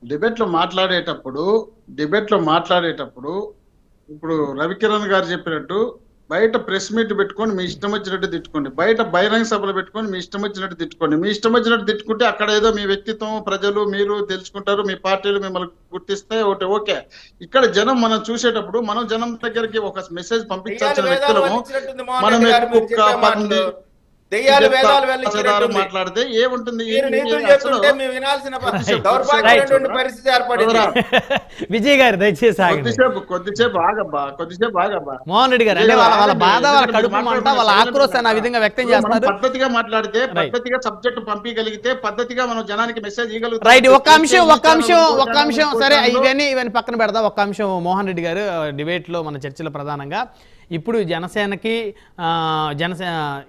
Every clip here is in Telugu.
డిబేట్లో మాట్లాడేటప్పుడు ఇప్పుడు రవికిరణ్ గారు చెప్పినట్టు బయట ప్రెస్ మీట్ పెట్టుకొని మీ ఇష్టం వచ్చినట్టు తిట్టుకోండి, బయట బహిరంగ సభలు పెట్టుకొని మీ ఇష్టం వచ్చినట్టు తిట్టుకోండి. మీ ఇష్టం వచ్చినట్టు తిట్టుకుంటే అక్కడ ఏదో మీ వ్యక్తిత్వం ప్రజలు మీరు తెలుసుకుంటారు, మీ పార్టీలు మిమ్మల్ని గుర్తిస్తే ఒకటి ఓకే. ఇక్కడ జనం మనం చూసేటప్పుడు మనం జనం దగ్గరికి ఒక మెసేజ్ పంపించాల్సిన వ్యక్తులము. మనం ఒక్క పంది దెయ్యాలు వేదాలు వెళ్ళించినట్టు మాట్లాడితే ఏముంటుంది? పరిస్థితి ఏర్పడింది. విజయ్ గారు దయచేసి కొద్దిసేపు ఆగబ్బా. మోహన్ రెడ్డి గారు అంటే వాళ్ళ బాధ, వాళ్ళ కడుపు మంట, వాళ్ళ ఆక్రోశాన్ని ఆ విధంగా వ్యక్తం చేస్తారు. పద్ధతిగా మాట్లాడితే, పద్ధతిగా సబ్జెక్ట్ పంపించగలిగితే, పద్ధతిగా మనం జనానికి మెసేజ్ ఇవ్వగలుగుతాం. రైట్. ఒక్క అంశం సరే, ఇవన్నీ పక్కన పెడదాం. ఒక్క అంశం మోహన్ రెడ్డి గారు డిబేట్ లో మన చర్చలో ప్రధానంగా ఇప్పుడు జనసేనకి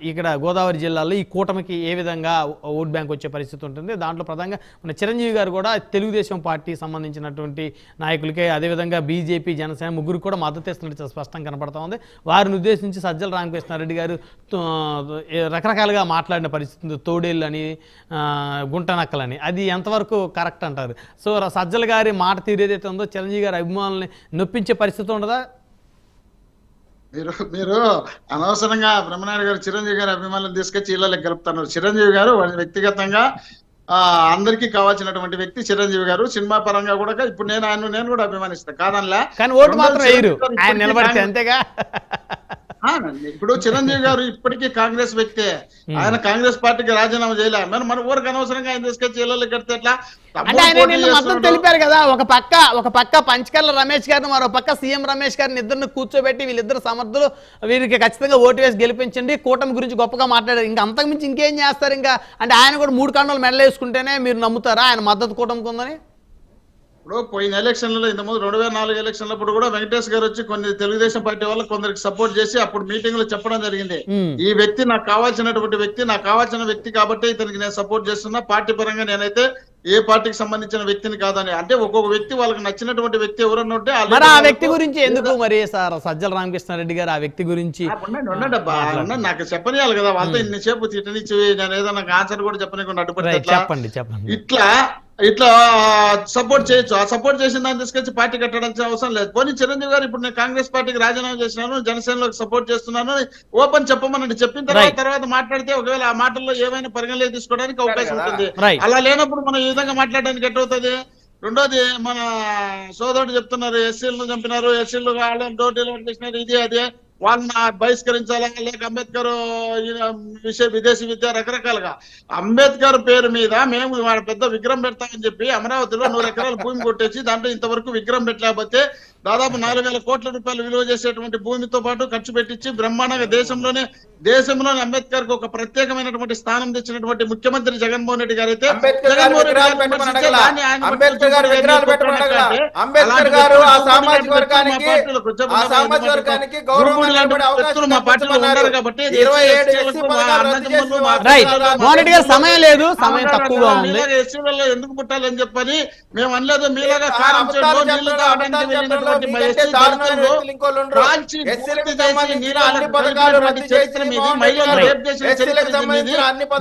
ఇక్కడ గోదావరి జిల్లాలో ఈ కూటమికి ఏ విధంగా ఓట్ బ్యాంక్ వచ్చే పరిస్థితి ఉంటుంది, దాంట్లో ప్రధానంగా మన చిరంజీవి గారు కూడా తెలుగుదేశం పార్టీ సంబంధించినటువంటి నాయకులకే, అదేవిధంగా బీజేపీ జనసేన ముగ్గురు కూడా మద్దతు ఇస్తున్నట్టు స్పష్టంగా కనపడతా ఉంది. వారిని ఉద్దేశించి సజ్జల రామకృష్ణారెడ్డి గారు రకరకాలుగా మాట్లాడిన పరిస్థితి, తోడేళ్ళని గుంటనక్కలని, అది ఎంతవరకు కరెక్ట్ అంటారు? సో సజ్జల గారి మాట తీరేదైతే ఉందో చిరంజీవి గారి అభిమానుల్ని నొప్పించే పరిస్థితి ఉండదా? మీరు అనవసరంగా బ్రహ్మనాయుడు గారు చిరంజీవి గారి అభిమానులను తీసుకొచ్చి ఇళ్ళకి గలుపుతున్నారు. చిరంజీవి గారు వ్యక్తిగతంగా అందరికీ కావాల్సినటువంటి వ్యక్తి చిరంజీవి గారు. సినిమా పరంగా కూడా ఇప్పుడు నేను కూడా అభిమానిస్తాను కాదనలా, కానీ ఓటు మాత్రం వేయరు ఆయన నిలబడితే, అంతేగా. ఇప్పుడు చిరంజీవి గారు ఇప్పటికీ కాంగ్రెస్ వ్యక్తే, ఆయన కాంగ్రెస్ పార్టీకి రాజీనామా చేయలే. మన ఊరికి అనవసరంగా ఆయన తీసుకొచ్చి ఇళ్ళకి కడితే ఎట్లా? అంటే ఆయన నిన్న మద్దతు తెలిపారు కదా, ఒక పక్క పంచకర్ల రమేష్ గారిని, మరో పక్క సీఎం రమేష్ గారిని ఇద్దరిని కూర్చోబెట్టి వీళ్ళిద్దరు సమర్థులు, వీరికి ఖచ్చితంగా ఓటు వేసి గెలిపించండి, కూటమి గురించి గొప్పగా మాట్లాడారు. ఇంకా అంతకుమించి ఇంకేం చేస్తారు? ఇంకా అంటే ఆయన కూడా 3 కండలు మెడలు వేసుకుంటేనే మీరు నమ్ముతారా ఆయన మద్దతు కూటమికి ఉందని? ఇప్పుడు పోయిన ఎలక్షన్లలో, ఇంతకుముందు 2004 ఎలక్షన్లప్పుడు కూడా వెంకటేష్ గారు వచ్చి కొన్ని తెలుగుదేశం పార్టీ వాళ్ళకి కొందరికి సపోర్ట్ చేసి అప్పుడు మీటింగ్ లో చెప్పడం జరిగింది, ఈ వ్యక్తి నాకు కావాల్సినటువంటి వ్యక్తి, నాకు కావాల్సిన వ్యక్తి కాబట్టి ఇతనికి నేను సపోర్ట్ చేస్తున్నా, పార్టీ పరంగా నేనైతే ఏ పార్టీకి సంబంధించిన వ్యక్తిని కాదని. అంటే ఒక్కొక్క వ్యక్తి వాళ్ళకి నచ్చినటువంటి వ్యక్తి ఎవరన్నా ఉంటే ఆ వ్యక్తి గురించి ఎందుకు మరి సార్ సజ్జల రామకృష్ణారెడ్డి గారు ఆ వ్యక్తి గురించి నాకు చెప్పనియాలి కదా, వాళ్ళతో ఇన్నిసేపు తిట్టనిచ్చి నేను ఏదో నాకు ఆన్సర్ కూడా చెప్పనీకుండా అడ్డుపడితే చెప్పండి. ఇట్లా సపోర్ట్ చేయొచ్చు. ఆ సపోర్ట్ చేసిన దాన్ని తీసుకొచ్చి పార్టీ కట్టడానికి అవసరం లేదు. పోనీ చిరంజీవి గారు ఇప్పుడు నేను కాంగ్రెస్ పార్టీకి రాజీనామా చేసినాను, జనసేనలోకి సపోర్ట్ చేస్తున్నాను ఓపెన్ చెప్పమనండి. చెప్పిన తర్వాత మాట్లాడితే ఒకవేళ ఆ మాటల్లో ఏమైనా పరిగణలోకి తీసుకోవడానికి అవకాశం ఉంటుంది. అలా లేనప్పుడు మనం ఈ విధంగా మాట్లాడడానికి ఎట్టవుతుంది? రెండోది, మన సోదరుడు చెప్తున్నారు ఎస్సీలను చంపినారు, ఎస్సీలు వాళ్ళని డోర్ డెలివరీ చేసినారు, ఇది అదే, వాళ్ళని బహిష్కరించాలా, లేక అంబేద్కర్ విదేశీ విద్య, రకరకాలుగా. అంబేద్కర్ పేరు మీద మేము వాళ్ళ పెద్ద విగ్రహం పెడతామని చెప్పి అమరావతిలో 100 ఎకరాల భూమి కొట్టేసి దాంట్లో ఇంతవరకు విగ్రహం పెట్టలేకపోతే దాదాపు 4,000 కోట్ల రూపాయలు విలువ చేసేటువంటి భూమితో పాటు ఖర్చు పెట్టించి బ్రహ్మాండంగా దేశంలోనే అంబేద్కర్ కు ఒక ప్రత్యేకమైనటువంటి స్థానం తెచ్చినటువంటి ముఖ్యమంత్రి జగన్మోహన్ రెడ్డి గారు అయితే సమయం లేదు, సమయం తక్కువగా ఉంది. ఎస్సీలలో ఎందుకు పుట్టాలని చెప్పని మేము అనలేదు. మీలాగా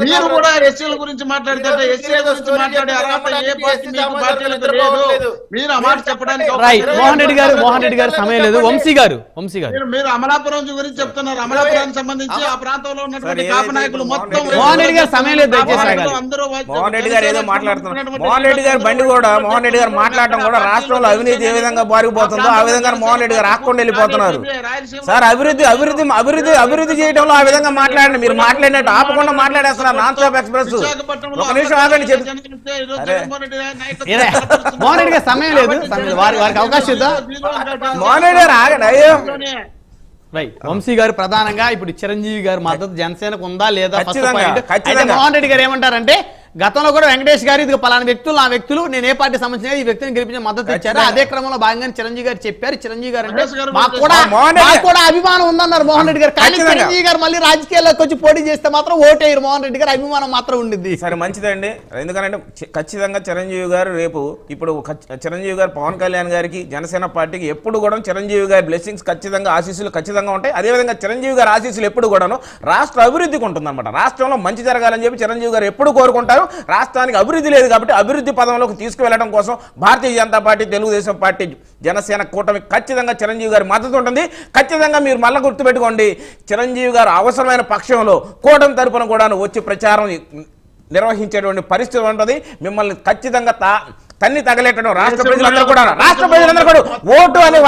మీరు కూడా ఎస్సీల గురించి మాట్లాడితే ఎస్సీల గురించి మాట్లాడే అర్హత ఏ పార్టీ మీకు పార్టీలకు లేదు. మీరు ఆ మాట చెప్పడానికి మోహన్ రెడ్డి గారు సమయం లేదు. వంశీ గారు మీరు అమలాపురం గురించి చెప్తున్నారు. అమలాపురానికి సంబంధించి ఆ ప్రాంతంలో ఉన్నటువంటి కాపు నాయకులు మొత్తం మోహన్ రెడ్డి గారు సమయం లేదు, అందరూ మోహన్ రెడ్డి గారు ఏదో మాట్లాడుతున్నారు. మోహన్ రెడ్డి గారు బండి కూడా మోహన్ రెడ్డి గారు మాట్లాడటం కూడా రాష్ట్రంలో అవినీతి ఏ విధంగా బారిపోతుందో ఆ విధంగా మోహన్ రెడ్డి గారు ఆక్కుండా వెళ్ళిపోతున్నారు. సార్ అభివృద్ధి చేయడంలో ఆ విధంగా మాట్లాడండి. మీరు మాట్లాడినట్టు ఆపకుండా మాట్లాడేస్తున్నారు నాన్ స్టాప్ ఎక్స్ప్రెస్. ఒక నిమిషం ఆగండి. మోహన్ రెడ్డి గారు సమయం లేదు, వారికి అవకాశం ఇద్దాం. మోహన్ రెడ్డి గారు ఆగండి. అయ్యో వంశీ గారు ప్రధానంగా ఇప్పుడు చిరంజీవి గారి మద్దతు జనసేనకు ఉందా లేదా? మోహన్ రెడ్డి గారు ఏమంటారంటే గతంలో కూడా వెంకటేష్ గారు ఇది పలానా వ్యక్తులు నా వ్యక్తులు నేను ఏ పార్టీ సంబంధించిన ఈ వ్యక్తిని గెలిపించే మద్దతు ఇచ్చారు. అదే క్రమంలో భాగంగా చిరంజీవి గారు చెప్పారు. చిరంజీవి గారు అంటే మాకు కూడా అభిమానం ఉందన్నారు మోహన్ రెడ్డి గారు. కానీ చిరంజీవి గారు మళ్ళీ రాజకీయాల్లోకి వచ్చి పోటీ చేస్తే మాత్రం ఓటేయరు. మోహన్ రెడ్డి గారు అభిమానం మాత్రం ఉండింది. సరే మంచిదండి. ఎందుకంటే ఖచ్చితంగా చిరంజీవి గారు రేపు ఇప్పుడు చిరంజీవి గారు పవన్ కళ్యాణ్ గారికి జనసేన పార్టీకి ఎప్పుడు కూడా చిరంజీవి గారి బ్లెస్సింగ్స్ ఖచ్చితంగా ఆశీస్సులు ఖచ్చితంగా ఉంటాయి. అదేవిధంగా చిరంజీవి గారి ఆశీస్సులు ఎప్పుడు కూడాను రాష్ట్ర అభివృద్ధికి ఉంటుందన్నమాట. రాష్ట్రంలో మంచి జరగాలని చెప్పి చిరంజీవి గారు ఎప్పుడు కోరుకుంటారు. రాష్ట్రానికి అభివృద్ధి లేదు కాబట్టి అభివృద్ధి పదంలోకి తీసుకువెళ్ళడం కోసం భారతీయ జనతా పార్టీ, తెలుగుదేశం పార్టీ, జనసేన కూటమి ఖచ్చితంగా చిరంజీవి గారి మద్దతు ఉంటుంది. ఖచ్చితంగా మీరు మళ్ళీ గుర్తుపెట్టుకోండి, చిరంజీవి గారు అవసరమైన పక్షంలో కూటమి తరపున కూడా వచ్చి ప్రచారం నిర్వహించేటువంటి పరిస్థితి ఉంటుంది. మిమ్మల్ని ఖచ్చితంగా తన్ని తగలేటడం రాష్ట్ర ప్రజలందరూ కూడా ఓటు అనే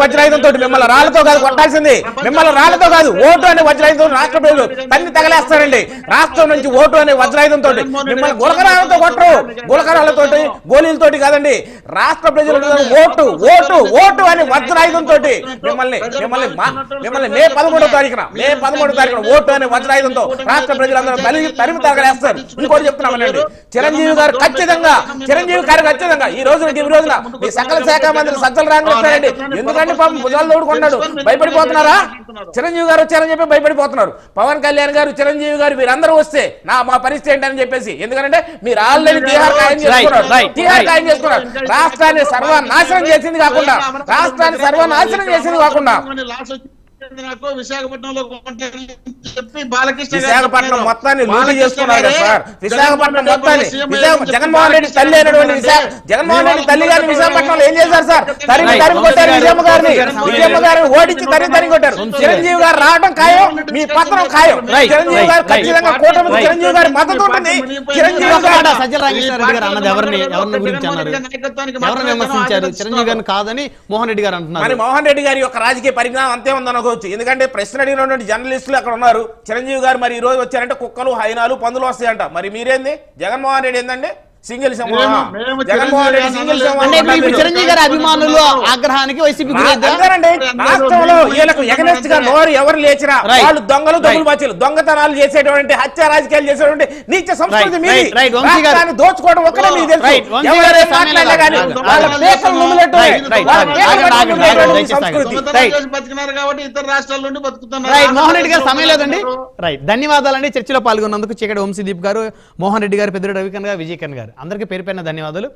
వజ్రాయుధంతో మిమ్మల్ని రాళ్లతో కాదు కొట్టాల్సింది, మిమ్మల్ని రాళ్లతో కాదు ఓటు అనే వజ్రాయుధంతో రాష్ట్ర ప్రజలు తన్ని తగలేస్తారండి. రాష్ట్రం నుంచి ఓటు అనే వజ్రాయుధంతో మిమ్మల్ని గులకరాలతో కొట్టరు, గులకరాలతో గోళీలతోటి కాదండి. రాష్ట్ర ప్రజలు ఓటు ఓటు ఓటు అనే వజ్రాయుధంతో మిమ్మల్ని మే 13వ తారీఖున ఓటు అనే వజ్రాయుధంతో రాష్ట్ర ప్రజలందరూ తరిమి తగలేస్తారు. ఇంకోటి చెప్తున్నామనండి, చిరంజీవి గారు ఖచ్చితంగా ఈ రోజున మీ సకల శాఖ మంత్రి సజ్జల రామకృష్ణారెడ్డి ఎందుకంటే పాపం భుజాలు తోడుకున్నాడు, భయపడిపోతున్నారా? చిరంజీవి గారు వచ్చారని చెప్పి భయపడిపోతున్నారు. పవన్ కళ్యాణ్ గారు, చిరంజీవి గారు వీరందరూ వస్తే మా పరిస్థితి ఏంటని చెప్పేసి, ఎందుకంటే మీరు ఆల్రెడీ తీహార్ ఖాయం చేసుకున్నారు. రాష్ట్రాన్ని సర్వనాశనం చేసింది కాకుండా విశాఖపట్నంలో చెప్పి బాలకృష్ణ విశాఖపట్నం మొత్తాన్ని లూటీ చేసుకున్నారు కదా సార్. విశాఖపట్నం మొత్తాన్ని జగన్మోహన్ రెడ్డి తల్లి అయినటువంటి జగన్మోహన్ రెడ్డి తల్లి గారిని విశాఖపట్నంలో ఏం చేశారు సార్? తరిమి కొట్టారు. విజయమ్మ గారిని ఓడించి తరిమి కొట్టారు. చిరంజీవి గారు రావడం ఖాయం, మీ పత్రం ఖాయం. చిరంజీవి గారు ఖచ్చితంగా కూటమి చిరంజీవి గారి మద్దతు ఉంటుంది. చిరంజీవి సజ్జల రామకృష్ణారెడ్డి గారు అన్నది ఎవరిని గురించి అన్నారు? ఎవరిని విమర్శించారు? చిరంజీవి గారిని కాదని మోహన్ రెడ్డి గారు అంటున్నారు. మరి మోహన్ రెడ్డి గారి యొక్క రాజకీయ పరిజ్ఞానం అంతే ఉందనుకోవచ్చు. ఎందుకంటే ప్రశ్న అడిగినటువంటి జర్నలిస్టులు అక్కడ ఉన్నారు. చిరంజీవి గారు మరి ఈ రోజు వచ్చారంటే కుక్కలు, హైనాలు, పందులు వస్తాయంట. మరి మీరేంది? జగన్మోహన్ రెడ్డి ఏందండి? సింగిల్ జగన్మోహన్ రెడ్డి సింగిల్ చిరంజీవి గారి అభిమానులు ఆగ్రహానికి వైసీపీ రాష్ట్రంలో వీళ్ళకు ఎగనెస్ట్ గా నోరు ఎవరు లేచినా వాళ్ళు దొంగలు, దొంగలు దొంగతనాలు చేసేటువంటి, హత్య రాజకీయాలు చేసేటువంటి నీచ సంస్కృతి మీది. దోచుకోవడం ఒక్కడే మీకు తెలుసు. కాబట్టి ఇతర రాష్ట్రాల నుండి బతుకుతున్నారు. మోహన్ రెడ్డి గారు సమయం లేదండి. ధన్యవాదాలండి చర్చలో పాల్గొన్నందుకు. చీకటి వంశీదీప్ గారు, మోహన్ రెడ్డి గారు, పెద్దిరెడ్డి రవికన్ గారు, విజయకన్ గారు, అందరికీ పేరు పైన ధన్యవాదాలు.